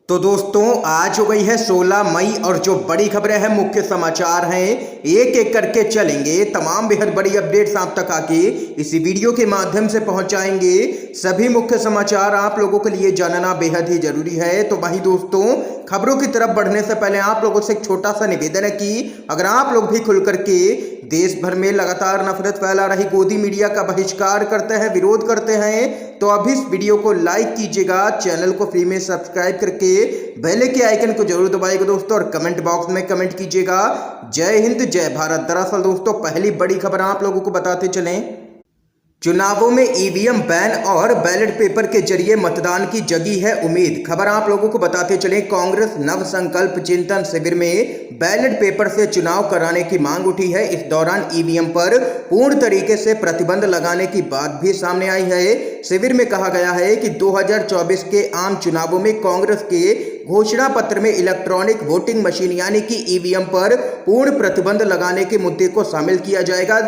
तो दोस्तों आज हो गई है 16 मई और जो बड़ी खबरें हैं, मुख्य समाचार हैं, एक एक करके चलेंगे। तमाम बेहद बड़ी अपडेट्स आप तक आके इसी वीडियो के माध्यम से पहुंचाएंगे। सभी मुख्य समाचार आप लोगों के लिए जानना बेहद ही जरूरी है। तो वही दोस्तों, खबरों की तरफ बढ़ने से पहले आप लोगों से एक छोटा सा निवेदन है कि अगर आप लोग भी खुल करके देश भर में लगातार नफरत फैला रही गोदी मीडिया का बहिष्कार करते हैं, विरोध करते हैं, तो अभी इस वीडियो को लाइक कीजिएगा, चैनल को फ्री में सब्सक्राइब करके बेल के आइकन को जरूर दबाइएगा दोस्तों, और कमेंट बॉक्स में कमेंट कीजिएगा जय हिंद जय भारत। दरअसल दोस्तों, पहली बड़ी खबर आप लोगों को बताते चलें। चुनावों में ईवीएम बैन और बैलेट पेपर के जरिए मतदान की जगी है उम्मीद। खबर आप लोगों को बताते चले, कांग्रेस नव संकल्प चिंतन शिविर में बैलेट पेपर से चुनाव कराने की मांग उठी है। इस दौरान ईवीएम पर पूर्ण तरीके से प्रतिबंध लगाने की बात भी सामने आई है। शिविर में कहा गया है कि 2024 के आम चुनावों में कांग्रेस के घोषणा पत्र में इलेक्ट्रॉनिक वोटिंग मशीन यानी कि ईवीएम पर पूर्ण प्रतिबंध लगाने के मुद्दे को शामिल किया जाएगा।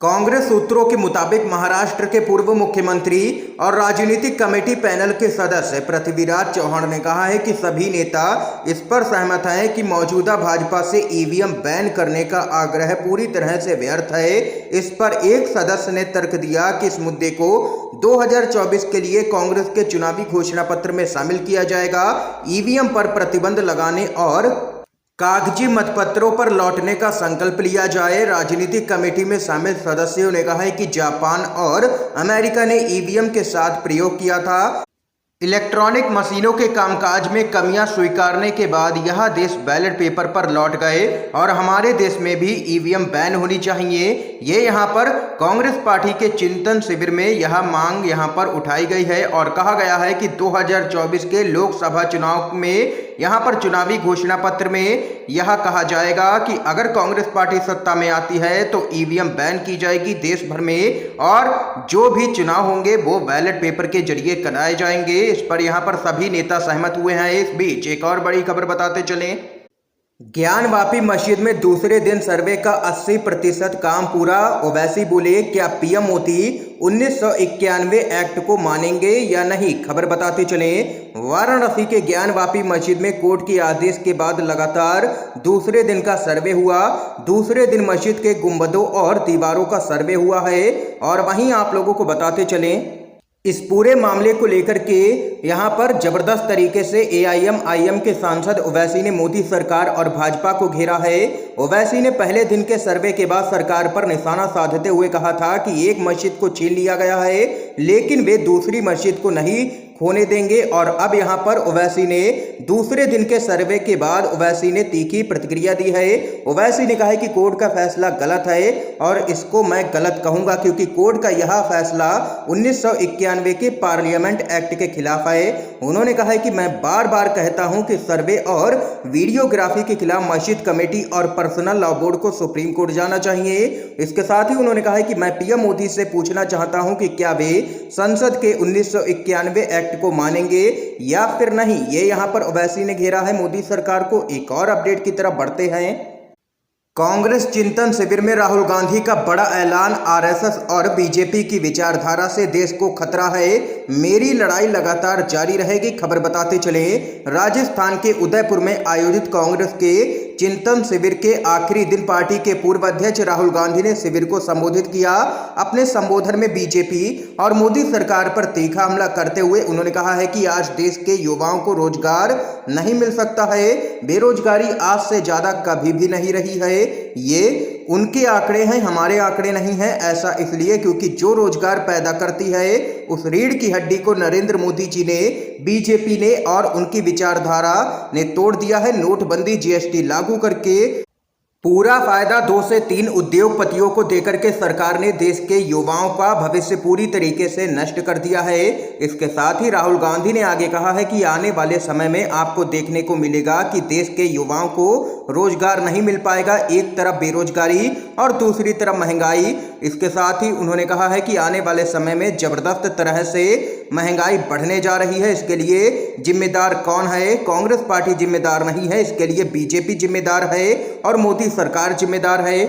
कांग्रेस सूत्रों के मुताबिक महाराष्ट्र के पूर्व मुख्यमंत्री और राजनीतिक कमेटी पैनल के सदस्य पृथ्वीराज चौहान ने कहा है कि सभी नेता इस पर सहमत हैं कि मौजूदा भाजपा से ईवीएम बैन करने का आग्रह पूरी तरह से व्यर्थ है। इस पर एक सदस्य ने तर्क दिया कि इस मुद्दे को 2024 के लिए कांग्रेस के चुनावी घोषणा पत्र में शामिल किया जाएगा। ईवीएम पर प्रतिबंध लगाने और कागजी मतपत्रों पर लौटने का संकल्प लिया जाए। राजनीतिक कमेटी में शामिल सदस्यों ने कहा है कि जापान और अमेरिका ने ईवीएम के साथ प्रयोग किया था। इलेक्ट्रॉनिक मशीनों के कामकाज में कमियां स्वीकारने के बाद यह देश बैलेट पेपर पर लौट गए और हमारे देश में भी ईवीएम बैन होनी चाहिए। ये यहाँ पर कांग्रेस पार्टी के चिंतन शिविर में यह मांग यहाँ पर उठाई गई है और कहा गया है कि 2024 के लोकसभा चुनाव में यहाँ पर चुनावी घोषणा पत्र में यह कहा जाएगा कि अगर कांग्रेस पार्टी सत्ता में आती है तो ईवीएम बैन की जाएगी देश भर में, और जो भी चुनाव होंगे वो बैलेट पेपर के जरिए कराए जाएंगे। इस पर यहाँ पर सभी नेता सहमत हुए हैं। इस बीच एक और बड़ी खबर बताते चलें। ज्ञानवापी मस्जिद में दूसरे दिन सर्वे का 80% काम पूरा। ओवैसी बोले, क्या पीएम मोदी 1991 एक्ट को मानेंगे या नहीं। खबर बताते चले, वाराणसी के ज्ञानवापी मस्जिद में कोर्ट के आदेश के बाद लगातार दूसरे दिन का सर्वे हुआ। दूसरे दिन मस्जिद के गुंबदों और दीवारों का सर्वे हुआ है। और वहीं आप लोगों को बताते चलें, इस पूरे मामले को लेकर के यहाँ पर जबरदस्त तरीके से एआईएमआईएम के सांसद ओवैसी ने मोदी सरकार और भाजपा को घेरा है। ओवैसी ने पहले दिन के सर्वे के बाद सरकार पर निशाना साधते हुए कहा था कि एक मस्जिद को छीन लिया गया है, लेकिन वे दूसरी मस्जिद को नहीं खोने देंगे। और अब यहाँ पर ओवैसी ने दूसरे दिन के सर्वे के बाद ओवैसी ने तीखी प्रतिक्रिया दी है। ओवैसी ने कहा है कि कोर्ट का फैसला गलत है और इसको मैं गलत कहूंगा, क्योंकि कोर्ट का यह फैसला 1991 के पार्लियामेंट एक्ट के खिलाफ है। उन्होंने कहा है कि मैं बार बार कहता हूं कि सर्वे और वीडियोग्राफी के खिलाफ मस्जिद कमेटी और पर्सनल लॉ बोर्ड को सुप्रीम कोर्ट जाना चाहिए। इसके साथ ही उन्होंने कहा है कि मैं पीएम मोदी से पूछना चाहता हूं कि क्या वे संसद के 1991 एक्ट को मानेंगे या फिर नहीं। ये यहां पर ओवैसी ने घेरा है मोदी सरकार को। एक और अपडेट की तरफ बढ़ते हैं। कांग्रेस चिंतन शिविर में राहुल गांधी का बड़ा ऐलान, आरएसएस और बीजेपी की विचारधारा से देश को खतरा है, मेरी लड़ाई लगातार जारी रहेगी। खबर बताते चले, राजस्थान के उदयपुर में आयोजित कांग्रेस के चिंतन शिविर के आखिरी दिन पार्टी के पूर्व अध्यक्ष राहुल गांधी ने शिविर को संबोधित किया। अपने संबोधन में बीजेपी और मोदी सरकार पर तीखा हमला करते हुए उन्होंने कहा है कि आज देश के युवाओं को रोजगार नहीं मिल सकता है, बेरोजगारी आज से ज्यादा कभी भी नहीं रही है। ये उनके आंकड़े हैं, हमारे आंकड़े नहीं हैं। ऐसा इसलिए क्योंकि जो रोजगार पैदा करती है उस रीढ़ की हड्डी को नरेंद्र मोदी जी ने, बीजेपी ने और उनकी विचारधारा ने तोड़ दिया है। नोटबंदी, जीएसटी लागू करके पूरा फायदा 2 से 3 उद्योगपतियों को देकर के सरकार ने देश के युवाओं का भविष्य पूरी तरीके से नष्ट कर दिया है। इसके साथ ही राहुल गांधी ने आगे कहा है कि आने वाले समय में आपको देखने को मिलेगा कि देश के युवाओं को रोजगार नहीं मिल पाएगा। एक तरफ बेरोजगारी और दूसरी तरफ महंगाई। इसके साथ ही उन्होंने कहा है कि आने वाले समय में जबरदस्त तरह से महंगाई बढ़ने जा रही है। इसके लिए जिम्मेदार कौन है? कांग्रेस पार्टी जिम्मेदार नहीं है, इसके लिए बीजेपी जिम्मेदार है और मोदी सरकार जिम्मेदार है।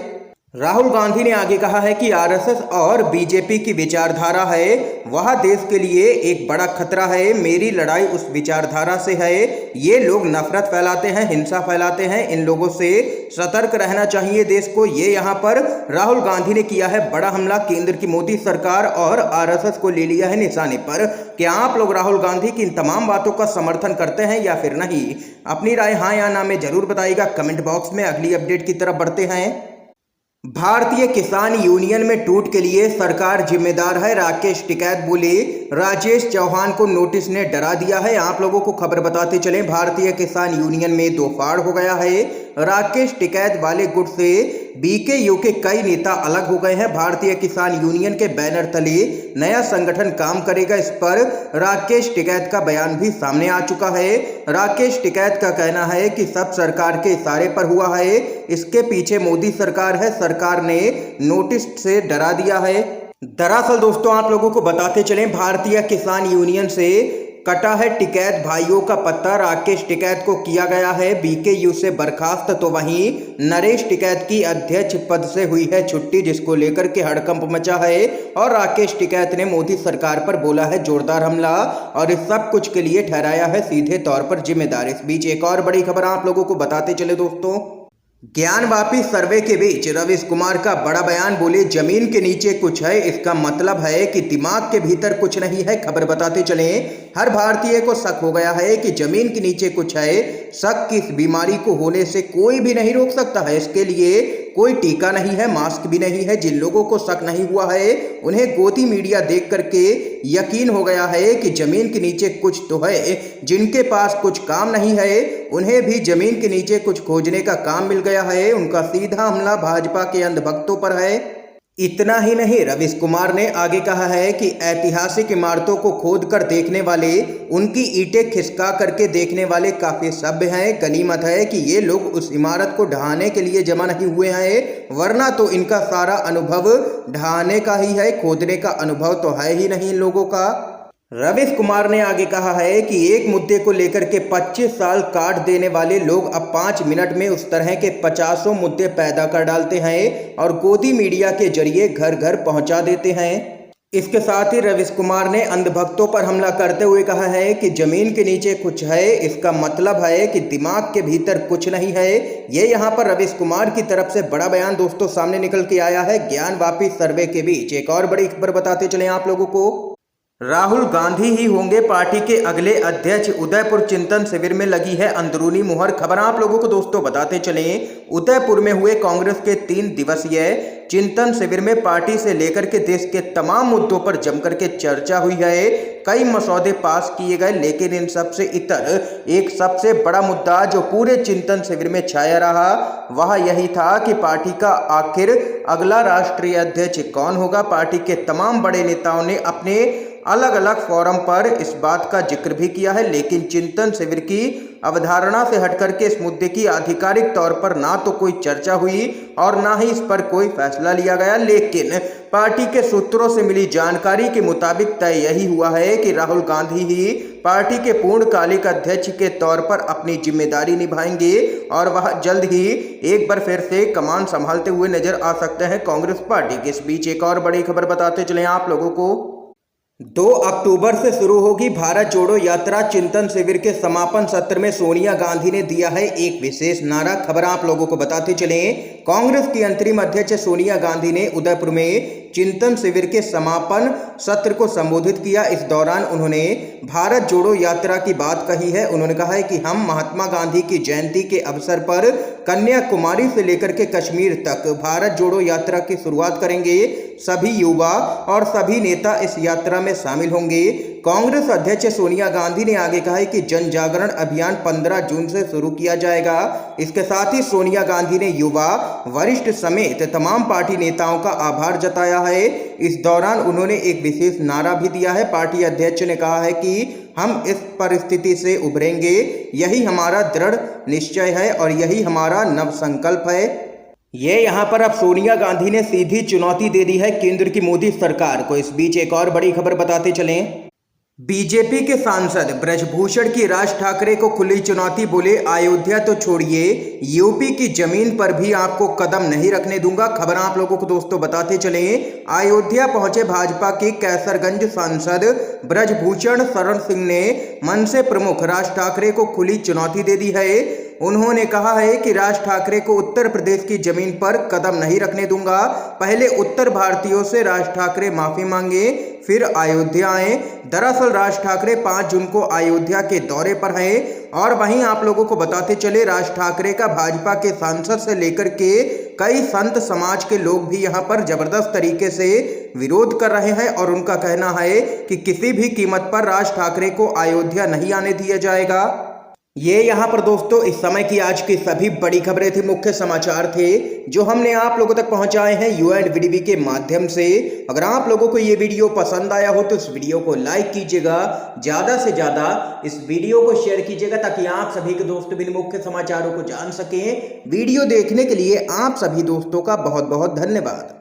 राहुल गांधी ने आगे कहा है कि आरएसएस और बीजेपी की विचारधारा है वह देश के लिए एक बड़ा खतरा है। मेरी लड़ाई उस विचारधारा से है। ये लोग नफरत फैलाते हैं, हिंसा फैलाते हैं। इन लोगों से सतर्क रहना चाहिए देश को। ये यहाँ पर राहुल गांधी ने किया है बड़ा हमला। केंद्र की मोदी सरकार और आरएसएस को ले लिया है निशाने पर। क्या आप लोग राहुल गांधी की इन तमाम बातों का समर्थन करते हैं या फिर नहीं? अपनी राय हाँ या ना में जरूर बताइएगा कमेंट बॉक्स में। अगली अपडेट की तरफ बढ़ते हैं। भारतीय किसान यूनियन में टूट के लिए सरकार जिम्मेदार है, राकेश टिकैत बोले। राजेश चौहान को नोटिस ने डरा दिया है। आप लोगों को खबर बताते चलें, भारतीय किसान यूनियन में दो फाड़ हो गया है। राकेश टिकैत वाले गुट से बीकेयू के कई नेता अलग हो गए हैं। भारतीय किसान यूनियन के बैनर तले नया संगठन काम करेगा, इस पर राकेश टिकैत का बयान भी सामने आ चुका है। राकेश टिकैत का कहना है कि सब सरकार के इशारे पर हुआ है, इसके पीछे मोदी सरकार है। सरकार ने नोटिस से डरा दिया है। दरअसल दोस्तों आप लोगों को बताते चलें, भारतीय किसान यूनियन से कटा है टिकैत भाइयों का पत्ता। राकेश टिकैत को किया गया है बीकेयू से बर्खास्त, तो वहीं नरेश टिकैत की अध्यक्ष पद से हुई है छुट्टी, जिसको लेकर के हड़कंप मचा है। और राकेश टिकैत ने मोदी सरकार पर बोला है जोरदार हमला और इस सब कुछ के लिए ठहराया है सीधे तौर पर जिम्मेदार। इस बीच एक और बड़ी खबर आप लोगों को बताते चले दोस्तों, ज्ञानवापी सर्वे के बीच रवीश कुमार का बड़ा बयान। बोले जमीन के नीचे कुछ है, इसका मतलब है कि दिमाग के भीतर कुछ नहीं है। खबर बताते चलें, हर भारतीय को शक हो गया है कि जमीन के नीचे कुछ है। शक की इस बीमारी को होने से कोई भी नहीं रोक सकता है। इसके लिए कोई टीका नहीं है, मास्क भी नहीं है। जिन लोगों को शक नहीं हुआ है उन्हें गोदी मीडिया देख करके यकीन हो गया है कि जमीन के नीचे कुछ तो है। जिनके पास कुछ काम नहीं है उन्हें भी जमीन के नीचे कुछ खोजने का काम मिल गया है। उनका सीधा हमला भाजपा के अंधभक्तों पर है। इतना ही नहीं, रवीश कुमार ने आगे कहा है कि ऐतिहासिक इमारतों को खोद कर देखने वाले, उनकी ईंटें खिसका करके देखने वाले काफी सभ्य हैं। गनीमत है कि ये लोग उस इमारत को ढहाने के लिए जमा नहीं हुए हैं, वरना तो इनका सारा अनुभव ढहाने का ही है, खोदने का अनुभव तो है ही नहीं इन लोगों का। रवीश कुमार ने आगे कहा है कि एक मुद्दे को लेकर के 25 साल काट देने वाले लोग अब 5 मिनट में उस तरह के 50 मुद्दे पैदा कर डालते हैं और गोदी मीडिया के जरिए घर घर पहुंचा देते हैं। इसके साथ ही रवीश कुमार ने अंधभक्तों पर हमला करते हुए कहा है कि जमीन के नीचे कुछ है, इसका मतलब है कि दिमाग के भीतर कुछ नहीं है। ये यहाँ पर रवीश कुमार की तरफ से बड़ा बयान दोस्तों सामने निकल के आया है ज्ञानवापी सर्वे के बीच। एक और बड़ी खबर बताते चले आप लोगों को, राहुल गांधी ही होंगे पार्टी के अगले अध्यक्ष। उदयपुर चिंतन शिविर में लगी है अंदरूनी मुहर। खबर आप लोगों को दोस्तों बताते चलें, उदयपुर में हुए कांग्रेस के 3 दिवसीय चिंतन शिविर में पार्टी से लेकर के देश के तमाम मुद्दों पर जमकर के चर्चा हुई है। कई मसौदे पास किए गए, लेकिन इन सबसे इतर एक सबसे बड़ा मुद्दा जो पूरे चिंतन शिविर में छाया रहा वह यही था कि पार्टी का आखिर अगला राष्ट्रीय अध्यक्ष कौन होगा। पार्टी के तमाम बड़े नेताओं ने अपने अलग अलग फोरम पर इस बात का जिक्र भी किया है, लेकिन चिंतन शिविर की अवधारणा से हटकर के इस मुद्दे की आधिकारिक तौर पर ना तो कोई चर्चा हुई और ना ही इस पर कोई फैसला लिया गया। लेकिन पार्टी के सूत्रों से मिली जानकारी के मुताबिक तय यही हुआ है कि राहुल गांधी ही पार्टी के पूर्णकालिक अध्यक्ष के तौर पर अपनी जिम्मेदारी निभाएंगे और वह जल्द ही एक बार फिर से कमान संभालते हुए नजर आ सकते हैं कांग्रेस पार्टी के। इस बीच एक और बड़ी खबर बताते चले आप लोगों को, 2 अक्टूबर से शुरू होगी भारत जोड़ो यात्रा। चिंतन शिविर के समापन सत्र में सोनिया गांधी ने दिया है एक विशेष नारा। खबर आप लोगों को बताते चलें, कांग्रेस की अंतरिम अध्यक्ष सोनिया गांधी ने उदयपुर में चिंतन शिविर के समापन सत्र को संबोधित किया। इस दौरान उन्होंने भारत जोड़ो यात्रा की बात कही है। उन्होंने कहा है कि हम महात्मा गांधी की जयंती के अवसर पर कन्याकुमारी से लेकर के कश्मीर तक भारत जोड़ो यात्रा की शुरुआत करेंगे। सभी युवा और सभी नेता इस यात्रा में शामिल होंगे। कांग्रेस अध्यक्ष सोनिया गांधी ने आगे कहा है कि जन जागरण अभियान 15 जून से शुरू किया जाएगा। इसके साथ ही सोनिया गांधी ने युवा, वरिष्ठ समेत तमाम पार्टी नेताओं का आभार जताया है। इस दौरान उन्होंने एक विशेष नारा भी दिया है। पार्टी अध्यक्ष ने कहा है कि हम इस परिस्थिति से उभरेंगे, यही हमारा दृढ़ निश्चय है और यही हमारा नव संकल्प है। ये यहाँ पर अब सोनिया गांधी ने सीधी चुनौती दे दी है केंद्र की मोदी सरकार को। इस बीच एक और बड़ी खबर बताते चलें, बीजेपी के सांसद ब्रजभूषण की राज ठाकरे को खुली चुनौती, बोले अयोध्या तो छोड़िए यूपी की जमीन पर भी आपको कदम नहीं रखने दूंगा। खबर आप लोगों को दोस्तों बताते चले, अयोध्या पहुंचे भाजपा के कैसरगंज सांसद ब्रजभूषण शरण सिंह ने मनसे प्रमुख राज ठाकरे को खुली चुनौती दे दी है। उन्होंने कहा है कि राज ठाकरे को उत्तर प्रदेश की जमीन पर कदम नहीं रखने दूंगा। पहले उत्तर भारतीयों से राज ठाकरे माफी मांगे, फिर अयोध्या आए। दरअसल राज ठाकरे 5 जून को अयोध्या के दौरे पर हैं। और वहीं आप लोगों को बताते चले, राज ठाकरे का भाजपा के सांसद से लेकर के कई संत समाज के लोग भी यहां पर जबरदस्त तरीके से विरोध कर रहे हैं और उनका कहना है कि किसी भी कीमत पर राज ठाकरे को अयोध्या नहीं आने दिया जाएगा। ये यहाँ पर दोस्तों इस समय की आज की सभी बड़ी खबरें थी, मुख्य समाचार थे जो हमने आप लोगों तक पहुंचाए हैं UNVDB के माध्यम से। अगर आप लोगों को ये वीडियो पसंद आया हो तो इस वीडियो को लाइक कीजिएगा, ज़्यादा से ज़्यादा इस वीडियो को शेयर कीजिएगा ताकि आप सभी के दोस्त भी मुख्य समाचारों को जान सकें। वीडियो देखने के लिए आप सभी दोस्तों का बहुत बहुत धन्यवाद।